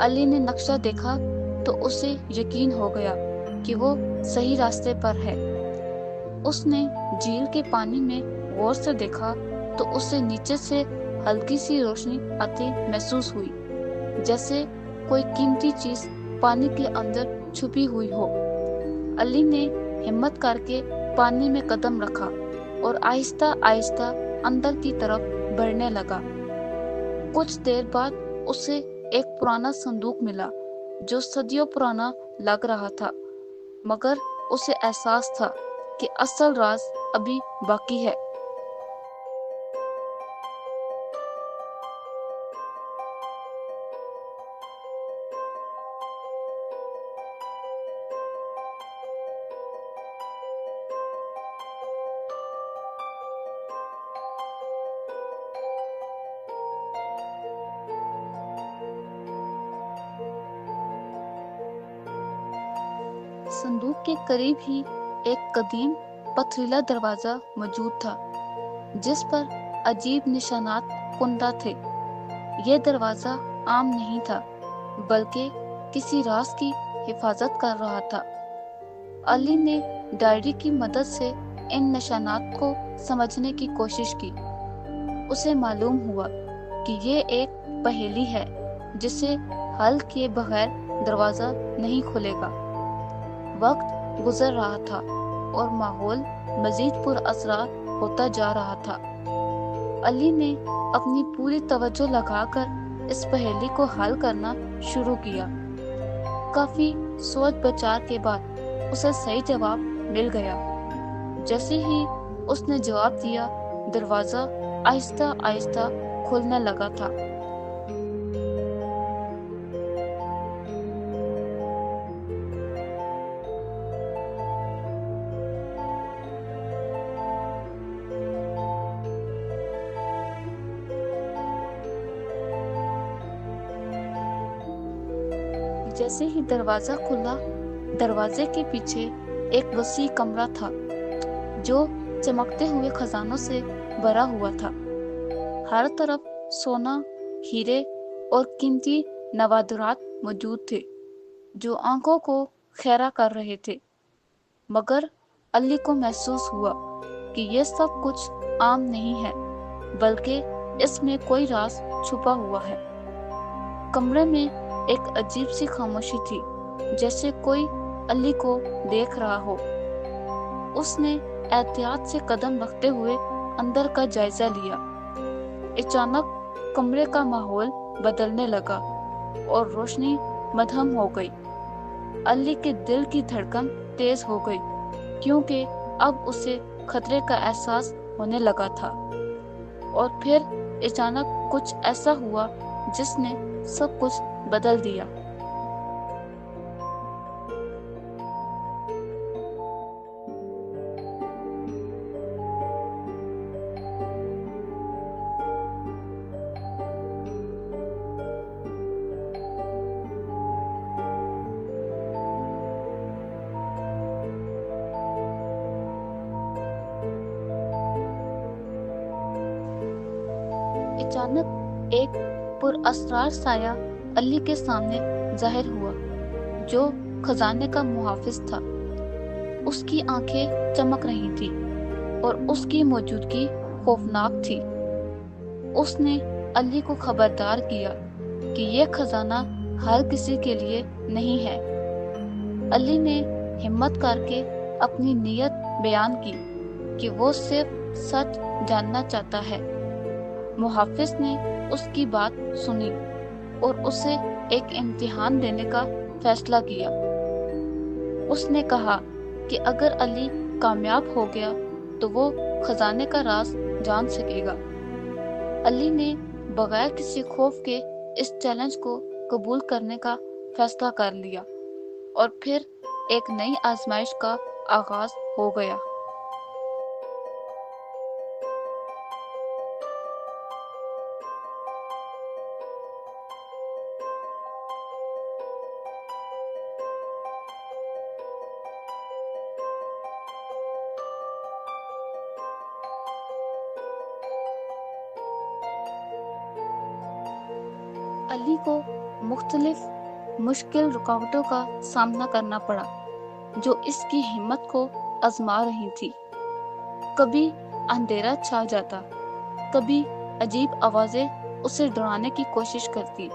علی نے نقشہ دیکھا تو اسے یقین ہو گیا کہ وہ صحیح راستے پر ہے۔ اس نے جھیل کے پانی میں غور سے دیکھا تو اسے نیچے سے ہلکی سی روشنی آتی محسوس ہوئی، جیسے کوئی قیمتی چیز پانی کے اندر چھپی ہوئی ہو۔ علی نے ہمت کر کے پانی میں قدم رکھا اور آہستہ آہستہ اندر کی طرف بڑھنے لگا۔ کچھ دیر بعد اسے ایک پرانا صندوق ملا جو صدیوں پرانا لگ رہا تھا، مگر اسے احساس تھا کہ اصل راز ابھی باقی ہے۔ صندوق کے قریب ہی ایک قدیم پتھریلا دروازہ موجود تھا جس پر عجیب نشانات کندہ تھے۔ یہ دروازہ عام نہیں تھا بلکہ کسی راز کی حفاظت کر رہا تھا۔ علی نے ڈائری کی مدد سے ان نشانات کو سمجھنے کی کوشش کی۔ اسے معلوم ہوا کہ یہ ایک پہیلی ہے جسے حل کیے بغیر دروازہ نہیں کھلے گا۔ وقت گزر رہا تھا اور ماحول مزید پر اسرار ہوتا جا رہا تھا۔ علی نے اپنی پوری توجہ لگا کر اس پہیلی کو حل کرنا شروع کیا۔ کافی سوچ بچار کے بعد اسے صحیح جواب مل گیا۔ جیسے ہی اس نے جواب دیا، دروازہ آہستہ آہستہ کھلنے لگا تھا۔ جیسے ہی دروازہ کھلا، دروازے کے پیچھے ایک وسیع کمرہ تھا جو چمکتے ہوئے خزانوں سے بھرا ہوا تھا۔ ہر طرف سونا، ہیرے اور قیمتی نوادرات موجود تھے جو آنکھوں کو خیرہ کر رہے تھے، مگر علی کو محسوس ہوا کہ یہ سب کچھ عام نہیں ہے بلکہ اس میں کوئی راز چھپا ہوا ہے۔ کمرے میں ایک عجیب سی خاموشی تھی، جیسے کوئی علی کو دیکھ رہا ہو۔ اس نے احتیاط سے قدم رکھتے ہوئے اندر کا جائزہ لیا۔ اچانک کمرے کا ماحول بدلنے لگا اور روشنی مدھم ہو گئی۔ علی کے دل کی دھڑکن تیز ہو گئی کیونکہ اب اسے خطرے کا احساس ہونے لگا تھا، اور پھر اچانک کچھ ایسا ہوا جس نے سب کچھ بدل دیا۔ اچانک ایک پر اسرار سایہ علی کے سامنے ظاہر ہوا جو خزانے کا محافظ تھا۔ اس کی آنکھیں چمک رہی تھی اور اس کی موجودگی خوفناک تھی۔ اس نے علی کو خبردار کیا کہ یہ خزانہ ہر کسی کے لیے نہیں ہے۔ علی نے ہمت کر کے اپنی نیت بیان کی کہ وہ صرف سچ جاننا چاہتا ہے۔ محافظ نے اس کی بات سنی اور اسے ایک امتحان دینے کا فیصلہ کیا۔ اس نے کہا کہ اگر علی کامیاب ہو گیا تو وہ خزانے کا راز جان سکے گا۔ علی نے بغیر کسی خوف کے اس چیلنج کو قبول کرنے کا فیصلہ کر لیا، اور پھر ایک نئی آزمائش کا آغاز ہو گیا۔ علی کو مختلف مشکل رکاوٹوں کا سامنا کرنا پڑا جو اس کی ہمت کو آزما رہی تھی۔ کبھی اندھیرا چھا جاتا، کبھی عجیب آوازیں اسے ڈرانے کی کوشش کرتی،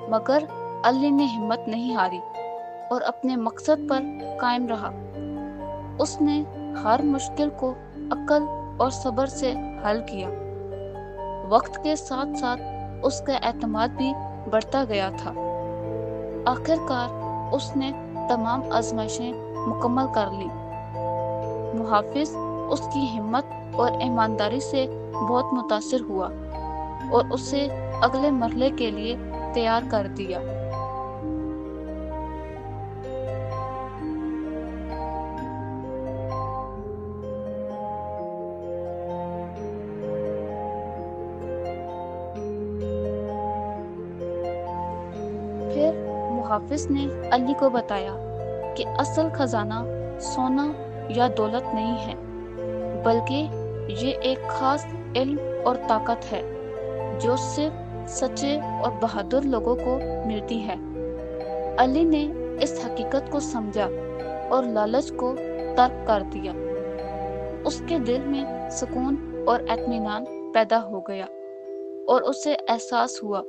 مگر علی نے ہمت نہیں ہاری اور اپنے مقصد پر قائم رہا۔ اس نے ہر مشکل کو عقل اور صبر سے حل کیا۔ وقت کے ساتھ ساتھ اس کا اعتماد بھی بڑھتا گیا تھا۔ آخر کار اس نے تمام آزمائشیں مکمل کر لی۔ محافظ اس کی ہمت اور ایمانداری سے بہت متاثر ہوا اور اسے اگلے مرحلے کے لیے تیار کر دیا۔ پھر محافظ نے علی کو بتایا کہ اصل خزانہ سونا یا دولت نہیں ہے، بلکہ یہ ایک خاص علم اور طاقت ہے جو صرف سچے اور بہادر لوگوں کو ملتی ہے۔ علی نے اس حقیقت کو سمجھا اور لالچ کو ترک کر دیا۔ اس کے دل میں سکون اور اطمینان پیدا ہو گیا اور اسے احساس ہوا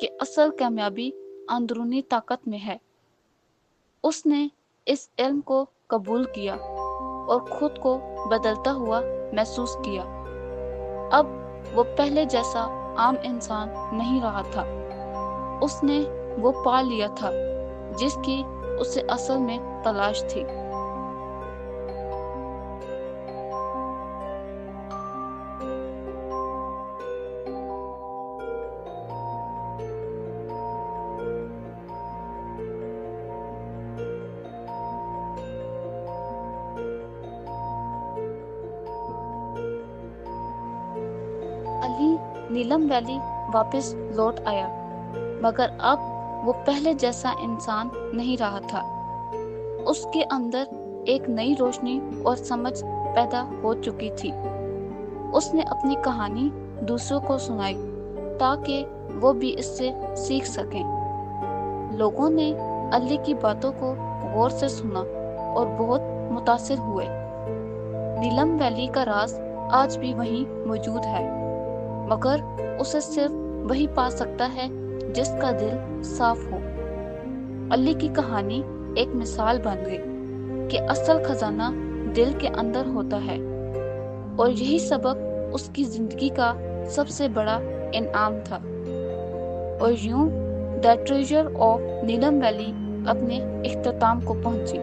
کہ اصل کامیابی اندرونی طاقت میں ہے۔ اس نے اس علم کو قبول کیا اور خود کو بدلتا ہوا محسوس کیا۔ اب وہ پہلے جیسا عام انسان نہیں رہا تھا۔ اس نے وہ پا لیا تھا جس کی اسے اصل میں تلاش تھی۔ علی نیلم ویلی واپس لوٹ آیا، مگر اب وہ پہلے جیسا انسان نہیں رہا تھا۔ اس کے اندر ایک نئی روشنی اور سمجھ پیدا ہو چکی تھی۔ اس نے اپنی کہانی دوسروں کو سنائی تاکہ وہ بھی اس سے سیکھ سکیں۔ لوگوں نے علی کی باتوں کو غور سے سنا اور بہت متاثر ہوئے۔ نیلم ویلی کا راز آج بھی وہیں موجود ہے، مگر اسے صرف وہی پا سکتا ہے جس کا دل صاف ہو۔ علی کی کہانی ایک مثال بن گئی کہ اصل خزانہ دل کے اندر ہوتا ہے، اور یہی سبق اس کی زندگی کا سب سے بڑا انعام تھا۔ اور یوں دی ٹریجر آف نیلم ویلی اپنے اختتام کو پہنچی۔